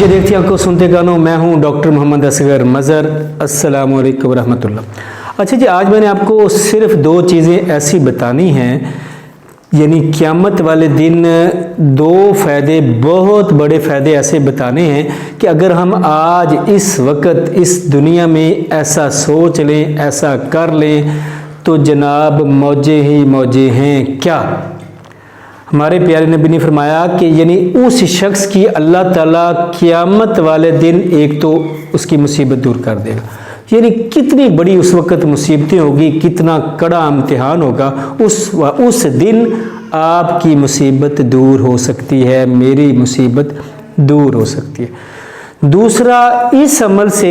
मुझे देखती आंखों सुनते कानों, मैं हूं डॉक्टर मोहम्मद असगर मज़हर। अस्सलामु अलैकुम रहमतुल्लाह। अच्छा जी, आज मैंने आपको सिर्फ दो चीज़ें ऐसी बतानी हैं, यानी क़यामत वाले दिन दो फ़ायदे, बहुत बड़े फ़ायदे ऐसे बताने हैं कि अगर हम आज इस वक्त इस दुनिया में ऐसा सोच लें, ऐसा कर लें तो जनाब मौजे ही मौजे हैं। क्या हमारे प्यारे नबी ने फरमाया कि यानी उस शख्स की अल्लाह ताला क़यामत वाले दिन एक तो उसकी मुसीबत दूर कर देगा। यानी कितनी बड़ी उस वक़्त मुसीबतें होगी, कितना कड़ा इम्तिहान होगा। उस दिन आपकी मुसीबत दूर हो सकती है, मेरी मुसीबत दूर हो सकती है। दूसरा, इस अमल से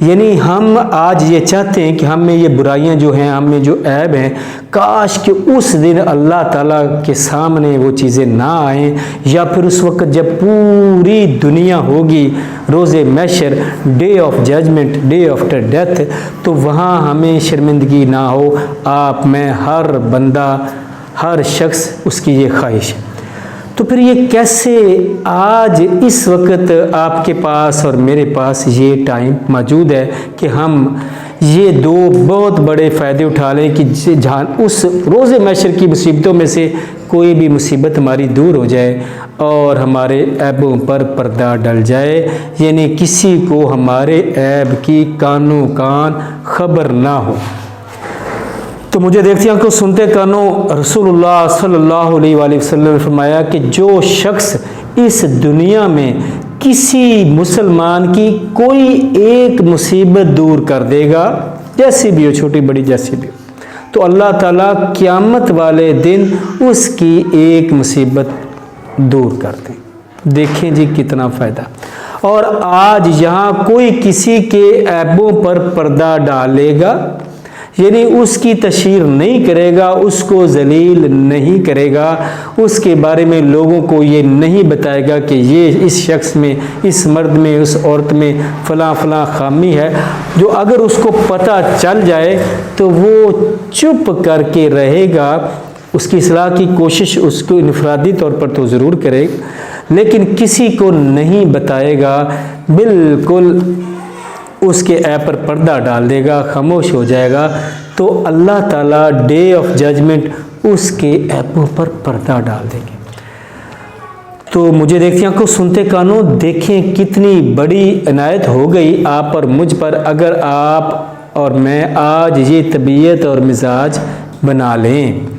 यानी हम आज ये चाहते हैं कि हम में ये बुराइयां जो हैं, हम में जो ऐब हैं, काश कि उस दिन अल्लाह ताला के सामने वो चीज़ें ना आएँ, या फिर उस वक्त जब पूरी दुनिया होगी रोज़े महशर, day of judgement, day after death, तो वहाँ हमें शर्मिंदगी ना हो। आप में हर बंदा, हर शख्स उसकी ये ख्वाहिश है। तो फिर ये कैसे आज इस वक्त आपके पास और मेरे पास ये टाइम मौजूद है कि हम ये दो बहुत बड़े फ़ायदे उठा लें कि जहाँ उस रोज़े महशर की मुसीबतों में से कोई भी मुसीबत हमारी दूर हो जाए और हमारे ऐबों पर पर्दा डल जाए, यानी किसी को हमारे ऐब की कानों कान खबर ना हो। तो मुझे देखती आंखों सुनते कानों, रसूलुल्लाह सल्लल्लाहु अलैहि वसल्लम ने फरमाया कि जो शख्स इस दुनिया में किसी मुसलमान की कोई एक मुसीबत दूर कर देगा, जैसी भी हो, छोटी बड़ी जैसी भी हो, तो अल्लाह ताला क़यामत वाले दिन उसकी एक मुसीबत दूर कर दे। देखें जी कितना फ़ायदा। और आज यहाँ कोई किसी के ऐबों पर पर्दा डालेगा, यानी उसकी तशहीर नहीं करेगा, उसको जलील नहीं करेगा, उसके बारे में लोगों को ये नहीं बताएगा कि ये इस शख्स में, इस मर्द में, उस औरत में फ़लाँ फ़लाँ खामी है। जो अगर उसको पता चल जाए तो वो चुप करके रहेगा। उसकी इस्लाह की कोशिश उसको इनफरादी तौर पर तो ज़रूर करेगा, लेकिन किसी को नहीं बताएगा, बिल्कुल उसके ऐब पर पर्दा डाल देगा, खामोश हो जाएगा। तो अल्लाह ताला डे ऑफ जजमेंट उसके ऐबों पर पर्दा डाल देंगे। तो मुझे देखती आंखों सुनते कानों, देखें कितनी बड़ी इनायत हो गई आप और मुझ पर, अगर आप और मैं आज ये तबीयत और मिजाज बना लें।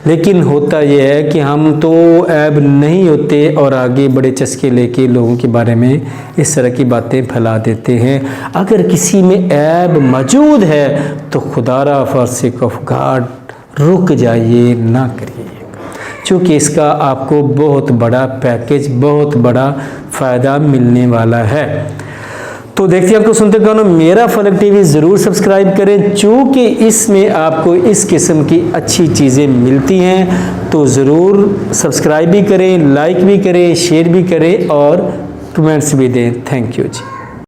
लेकिन होता यह है कि हम तो ऐब नहीं होते और आगे बड़े चस्के लेके लोगों के बारे में इस तरह की बातें फैला देते हैं। अगर किसी में ऐब मौजूद है तो खुदारा फॉर ऑफ गॉड रुक जाइए, ना करिएगा, क्योंकि इसका आपको बहुत बड़ा पैकेज, बहुत बड़ा फ़ायदा मिलने वाला है। तो देखते हैं आपको सुनते कानों, मेरा फलक टीवी ज़रूर सब्सक्राइब करें, चूँकि इसमें आपको इस किस्म की अच्छी चीज़ें मिलती हैं। तो ज़रूर सब्सक्राइब भी करें, लाइक भी करें, शेयर भी करें और कमेंट्स भी दें। Thank you ji.